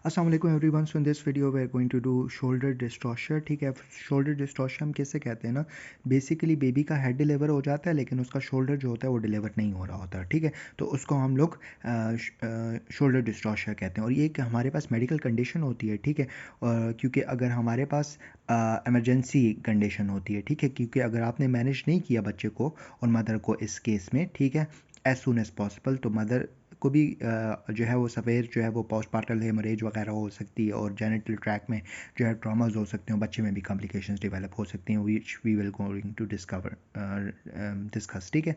अस्सलाम वालेकुम everyone. So in this video we are going to do shoulder distortion. ठीक है, शोल्डर डिस्टॉर्शन हम कैसे कहते हैं ना, बेसिकली बेबी का हेड डिलीवर हो जाता है लेकिन उसका शोल्डर जो होता है वो डिलीवर नहीं हो रहा होता। ठीक है, तो उसको हम लोग शोल्डर डिस्टॉर्शन कहते हैं और ये एक हमारे पास मेडिकल कंडीशन होती है। ठीक है, क्योंकि अगर हमारे पास इमरजेंसी कंडीशन होती है, ठीक है, क्योंकि अगर आपने मैनेज नहीं किया बच्चे को और मदर को इस केस में, ठीक है, एज सुन एज पॉसिबल, तो मदर को भी जो है वो सवेर जो है वो पोस्टपार्टल हेमरेज वगैरह हो सकती है और जेनिटल ट्रैक में जो है ट्रॉमाज हो सकते हैं, बच्चे में भी कॉम्प्लिकेशंस डेवलप हो सकती हैं, which we will going to discuss. ठीक है,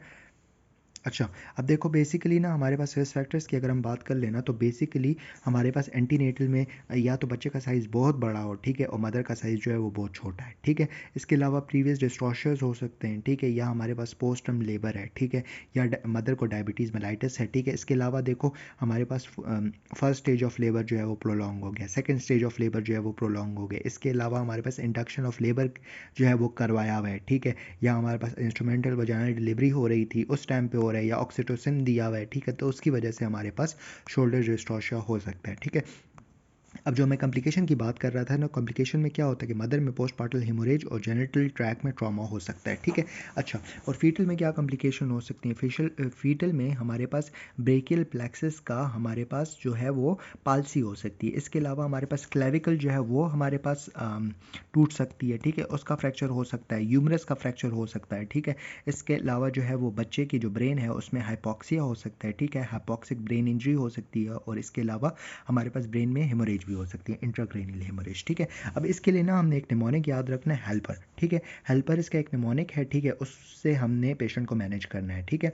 अच्छा, अब देखो बेसिकली ना हमारे पास रिस्क फैक्टर्स की अगर हम बात कर लेना तो बेसिकली हमारे पास एंटीनेटल में या तो बच्चे का साइज़ बहुत बड़ा हो, ठीक है, और मदर का साइज़ जो है वो बहुत छोटा है। ठीक है, इसके अलावा प्रीवियस डिस्ट्रॉशर्स हो सकते हैं, ठीक है, या हमारे पास पोस्ट टर्म लेबर है, ठीक है, या मदर को डायबिटीज़ मेलाइटिस है। ठीक है, इसके अलावा देखो हमारे पास फर्स्ट स्टेज ऑफ लेबर जो है वो प्रोलॉन्ग हो गया, सेकेंड स्टेज ऑफ लेबर जो है वो प्रोलॉन्ग हो गया। इसके अलावा हमारे पास इंडक्शन ऑफ लेबर जो है वो करवाया हुआ है, ठीक है, या हमारे पास इंस्ट्रूमेंटल वजाइनल डिलीवरी हो रही थी उस टाइम पे हो रहा है, या ऑक्सीटोसिन दिया हुआ है, ठीक है, तो उसकी वजह से हमारे पास शोल्डर डिस्टॉर्शन हो सकता है। ठीक है, अब जो मैं कॉम्प्लिकेशन की बात कर रहा था ना, कॉम्प्लिकेशन में क्या होता है कि मदर में पोस्टपार्टल हेमोरेज और जेनिटल ट्रैक में ट्रॉमा हो सकता है। ठीक है, अच्छा, और फीटल में क्या कॉम्प्लिकेशन हो सकती है? फीटल में हमारे पास ब्रेकियल प्लेक्सस का हमारे पास जो है वो पालसी हो सकती है। इसके अलावा हमारे पास क्लेविकल जो है वो हमारे पास टूट सकती है, ठीक है, उसका फ्रैक्चर हो सकता है, यूमरस का फ्रैक्चर हो सकता है। ठीक है, इसके अलावा जो है वो बच्चे की जो ब्रेन है उसमें हाइपोक्सिया हो सकता है, ठीक है, हाइपोक्सिक ब्रेन इंजरी हो सकती है, और इसके अलावा हमारे पास ब्रेन में हेमोरेज भी हो सकती है, इंट्राक्रेनियल हेमोरेज। ठीक है, अब इसके लिए ना हमने एक निमोनिक याद रखना है, हेल्पर। ठीक है, हेल्पर इसका एक निमोनिक है, ठीक है, उससे हमने पेशेंट को मैनेज करना है। ठीक है,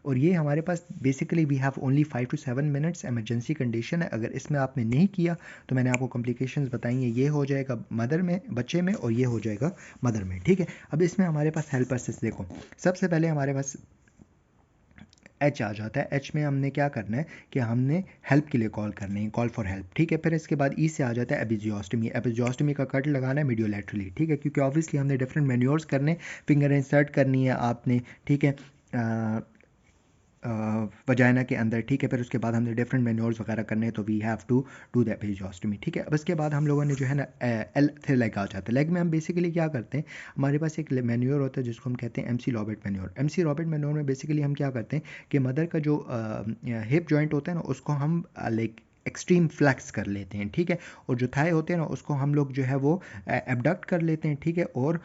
और ये हमारे पास basically we have only 5 to 7 minutes, emergency condition है। अगर इसमें आपने नहीं किया तो मैंने आपको कॉम्प्लिकेशंस बताई हैं, ये हो जाएगा मदर में, बच्चे में, और ये हो जाएगा मदर में। ठीक है, अब इसमें हमारे पास हेल्पर से देखो, सबसे पहले हमारे पास एच आ जाता है। एच में हमने क्या करना है कि हमने हेल्प के लिए कॉल करनी है, कॉल फॉर हेल्प। ठीक है, फिर इसके बाद ई से आ जाता है एपिजियोस्टमी। एपिजियोस्टमी का कट लगाना है मीडियोलैटरली, ठीक है, क्योंकि ऑब्वियसली हमने डिफरेंट मैन्योर्स करने, फिंगर इंसर्ट करनी है आपने, ठीक है, वजाइना के अंदर। ठीक है, फिर उसके बाद हमने डिफरेंट मैन्योर्स वगैरह करने हैं, तो we have to do the episiotomy. ठीक है, अब इसके बाद हम लोगों ने जो है ना एल फिर लेग आ जाता है। लेग में हम बेसिकली क्या करते हैं, हमारे पास एक मैन्योर होता है जिसको हम कहते हैं MC Robert manure. MC Robert manure में बेसिकली हम क्या करते हैं कि मदर का जो हिप जॉइंट होता है ना उसको हम लाइक एक्सट्रीम फ्लैक्स कर लेते हैं, ठीक है, और जो थाई होते हैं ना उसको हम लोग जो है वो एबडक्ट कर लेते हैं, ठीक है, और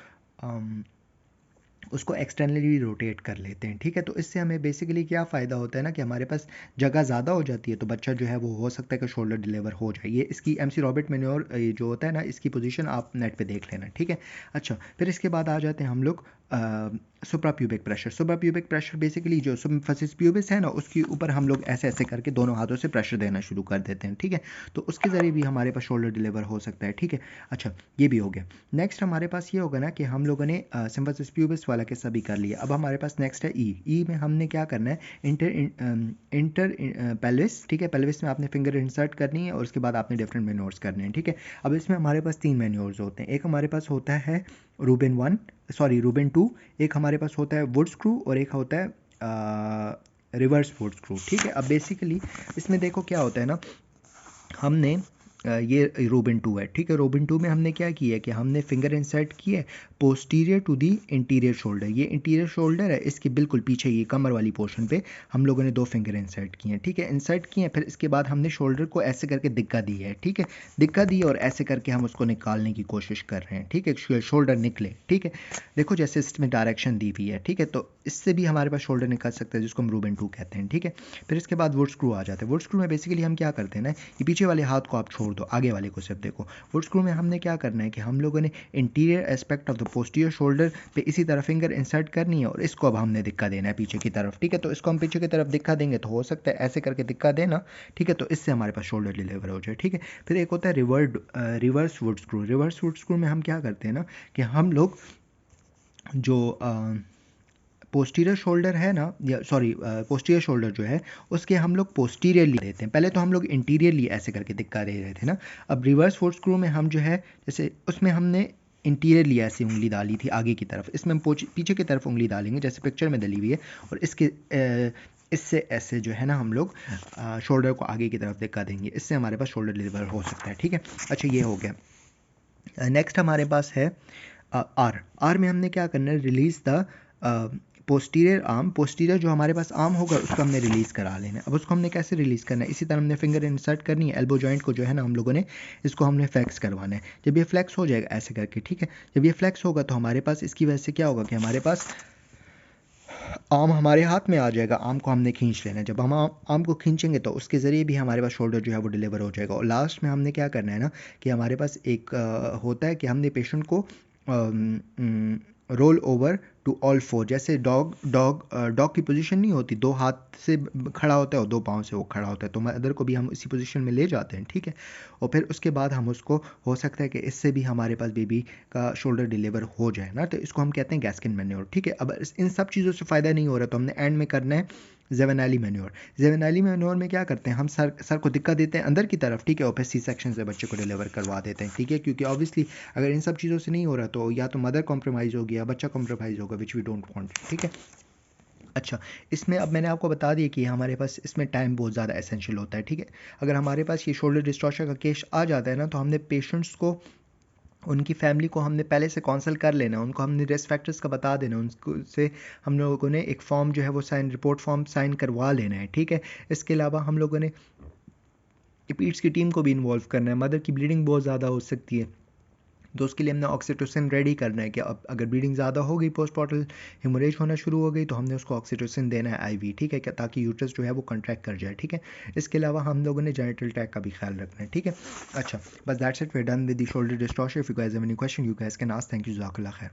उसको एक्सटर्नली रोटेट कर लेते हैं। ठीक है, तो इससे हमें बेसिकली क्या फ़ायदा होता है ना कि हमारे पास जगह ज़्यादा हो जाती है, तो बच्चा जो है वो हो सकता है कि शोल्डर डिलीवर हो जाए। ये इसकी एमसी रॉबर्ट मैन्योर जो होता है ना, इसकी पोजीशन आप नेट पे देख लेना। ठीक है, अच्छा, फिर इसके बाद आ जाते हैं हम लोग suprapubic pressure. Suprapubic pressure basically जो सिम्फसिस प्यूबिस है ना उसके ऊपर हम लोग ऐसे ऐसे करके दोनों हाथों से प्रेशर देना शुरू कर देते हैं। ठीक है, तो उसके ज़रिए भी हमारे पास शोल्डर डिलीवर हो सकता है। ठीक है, अच्छा, ये भी हो गया। नेक्स्ट हमारे पास ये होगा ना कि हम लोगों ने सिम्फसिस प्यूबिस वाला किस्सा भी कर लिया। अब हमारे पास नेक्स्ट है ई। ई में हमने क्या करना है, इंटर पेल्विस। ठीक है, पेल्विस में आपने फिंगर इंसर्ट करनी है और उसके बाद आपने डिफरेंट मैन्योर्स करने हैं। ठीक है, अब इसमें हमारे पास 3 मैन्योर्स होते हैं। एक हमारे पास होता है रूबेन 2, एक हमारे पास होता है वुड स्क्रू, और एक होता है रिवर्स वुड स्क्रू। ठीक है, अब बेसिकली इसमें देखो क्या होता है ना, हमने ये रोबिन 2 है। ठीक है, रोबिन 2 में हमने क्या किया है कि हमने फिंगर इंसर्ट किए posterior to the anterior shoulder. ये इंटीरियर शोल्डर है, इसके बिल्कुल पीछे ये कमर वाली पोर्शन पे हम लोगों ने 2 फिंगर इंसर्ट किए हैं। ठीक है, इंसर्ट किए हैं, फिर इसके बाद हमने शोल्डर को ऐसे करके दिक्का दी है। ठीक है, दिक्का दी और ऐसे करके हम उसको निकालने की कोशिश कर रहे हैं। ठीक है, शोल्डर निकले। ठीक है, देखो जैसे इसमें डायरेक्शन दी हुई है। ठीक है, तो इससे भी हमारे पास शोल्डर निकल सकता है जिसको हम रूबेन 2 कहते हैं। ठीक है, फिर इसके बाद वुड स्क्रू आ जाते हैं। वुड स्क्रू में बेसिकली हम क्या करते हैं ना, ये पीछे वाले हाथ को आप छोड़ दो, आगे वाले को सिर्फ देखो। वुड स्क्रू में हमने क्या करना है कि हम लोगों ने interior aspect of the posterior shoulder पे इसी तरह फिंगर इंसर्ट करनी है और इसको अब हमने दिक्का देना है पीछे की तरफ। ठीक है, तो इसको हम पीछे की तरफ दिक्का देंगे तो हो सकता है ऐसे करके दिक्का देना। ठीक है, तो इससे हमारे पास शोल्डर डिलीवर हो जाए। ठीक है, फिर एक होता है reverse would screw. Reverse would screw में हम क्या करते हैं ना कि हम लोग जो पोस्टीरियर शोल्डर है ना, या सॉरी पोस्टीरियर शोल्डर जो है उसके हम लोग पोस्टीरियरली देते हैं। पहले तो हम लोग इंटीरियरली ऐसे करके दिक्का दे रहे थे ना। अब रिवर्स वुड स्क्रू में हम जो है जैसे उसमें हमने इंटीरियरली ऐसी उंगली डाली थी आगे की तरफ, इसमें हम पीछे की तरफ उंगली डालेंगे जैसे पिक्चर में डली हुई है, और इसके इससे ऐसे जो है ना हम लोग शोल्डर को आगे की तरफ दिखा देंगे, इससे हमारे पास शोल्डर डिलीवर हो सकता है। ठीक है, अच्छा ये हो गया। नेक्स्ट हमारे पास है आर। आर में हमने क्या करना है, release the posterior arm. Posterior जो हमारे पास आर्म होगा उसको हमने रिलीज़ करा लेना है। अब उसको हमने कैसे रिलीज़ करना है, इसी तरह हमने फिंगर इंसर्ट करनी है, एल्बो जॉइंट को जो है ना हम लोगों ने इसको हमने फ्लेक्स करवाना है। जब ये फ्लेक्स हो जाएगा ऐसे करके, ठीक है, जब ये फ्लेक्स होगा तो हमारे पास इसकी वजह से क्या होगा कि हमारे पास आर्म हमारे हाथ में आ जाएगा, आर्म को हमने खींच लेना है। जब हम आर्म को खींचेंगे तो उसके ज़रिए भी हमारे पास शोल्डर जो है वो डिलीवर हो जाएगा। और लास्ट में हमने क्या करना है ना कि हमारे पास एक होता है कि हमने पेशेंट को roll over to all four, जैसे डॉग की पोजीशन नहीं होती, दो हाथ से खड़ा होता है और दो पाँव से वो खड़ा होता है, तो मदर को भी हम इसी पोजीशन में ले जाते हैं। ठीक है, और फिर उसके बाद हम उसको, हो सकता है कि इससे भी हमारे पास बेबी का शोल्डर डिलीवर हो जाए ना, तो इसको हम कहते हैं गैस्किन मैन्योर। ठीक है, अब इन सब चीज़ों से फ़ायदा नहीं हो रहा तो हमने एंड में करना है ज़ेवेनाली मैन्योर। ज़ेवेनाली मैन्योर में क्या करते हैं, हम सर को दिक्कत देते हैं अंदर की तरफ, ठीक है, और फिर सी सेक्शन से बच्चे को डिलीवर करवा देते हैं। ठीक है, क्योंकि ऑब्वियसली अगर इन सब चीज़ों से नहीं हो रहा तो या तो मदर कॉम्प्रोमाइज़ होगी या बच्चा कॉम्प्रोमाइज़ होगा, विच वी डोंट वांट। ठीक है, अच्छा, इसमें अब मैंने आपको बता दिया कि हमारे पास इसमें टाइम बहुत ज़्यादा एसेंशियल होता है। ठीक है, अगर हमारे पास ये शोल्डर डिस्टॉर्शन का केस आ जाता है ना तो हमने पेशेंट्स को, उनकी फैमिली को हमने पहले से काउंसल कर लेना, उनको हमने रिस्क फैक्टर्स का बता देना, उनको से हम लोगों ने एक फॉर्म जो है वो रिपोर्ट फॉर्म साइन करवा लेना है। ठीक है, इसके अलावा हम लोगों ने पीड्स की टीम को भी इन्वॉल्व करना है। मदर की ब्लीडिंग बहुत ज़्यादा हो सकती है तो उसके लिए हमने ऑक्सीटोसिन रेडी करना है कि अब अगर ब्लीडिंग ज़्यादा हो गई, पोस्टमॉर्टल हेमोरेज होना शुरू हो गई, तो हमने उसको ऑक्सीटोसिन देना है आईवी। ठीक है, क्या, ताकि यूट्रस जो है वो कॉन्ट्रैक्ट कर जाए। ठीक है, इसके अलावा हम लोगों ने जेनिटल ट्रैक का भी ख्याल रखना है। ठीक है, अच्छा, बस that's it, we are done with the shoulder dystocia. If you guys have any question you guys can ask. Thank you, जज़ाकल्लाह खैर।